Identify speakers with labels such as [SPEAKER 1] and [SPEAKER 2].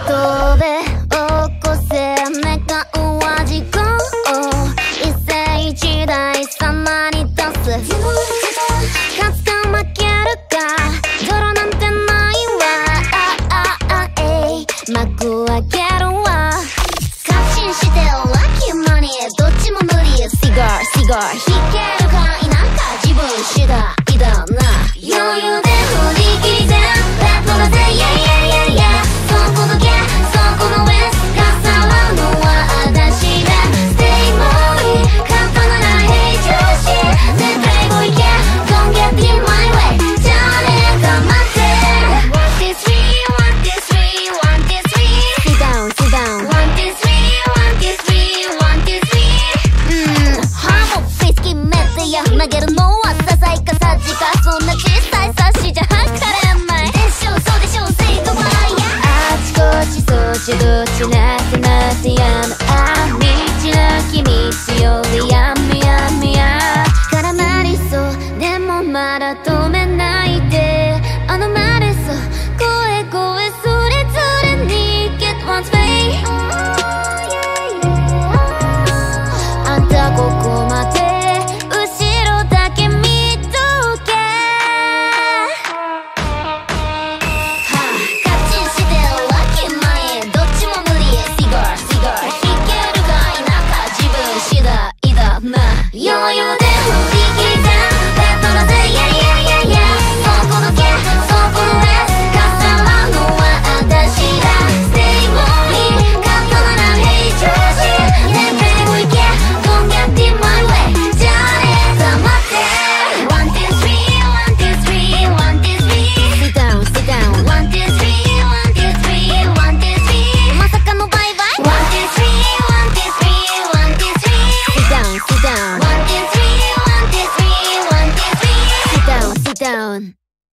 [SPEAKER 1] 飛べ起こせ願うは事故を一世一代様に出す勝つか負けるか泥なんてないわ幕開けるわ確信してラッキーマニーどっちも無理シガー弾けるか否か自分次第だな余裕で振り切りでレッドだぜそこどけそこの上かさらうのは私だ Stay もいい簡単なら平常心でプレイボーイ Don't get in my way じゃあね頑張って One, two, three, one, two, three, one, two, three Sit down, sit down One, two, three, one, two, three, one, two, three ハーモフェイス決めてや投げるのはささいかさじかそんな小さい冊子じゃ測れないでしょそうでしょ Say goodbye あちこちそっちどっちなってなってやむ道なき道よりやむやむや絡まりそうでもまだ止めないであのまれそう声それぞれに Get one's way あんたここまで後ろだけ見とけカチンしてるラッキーマニーどっちも無理シガー弾けるか否か自分次第だな余裕で振り切りでレッドだぜそこどけそこの上かさらうのは私だ Stay もいい簡単なら平常心でプレイボーイ Don't get in my way じゃあね黙って One, two, three, one, two, three, one, two, three Sit down, sit down One, two, three, one, two, three, one, two, three まさかのバイバイ One, two, three, one, two, three, one, two, three Sit down, sit down One, two, three, one, two, three, one, two, three Sit down, sit down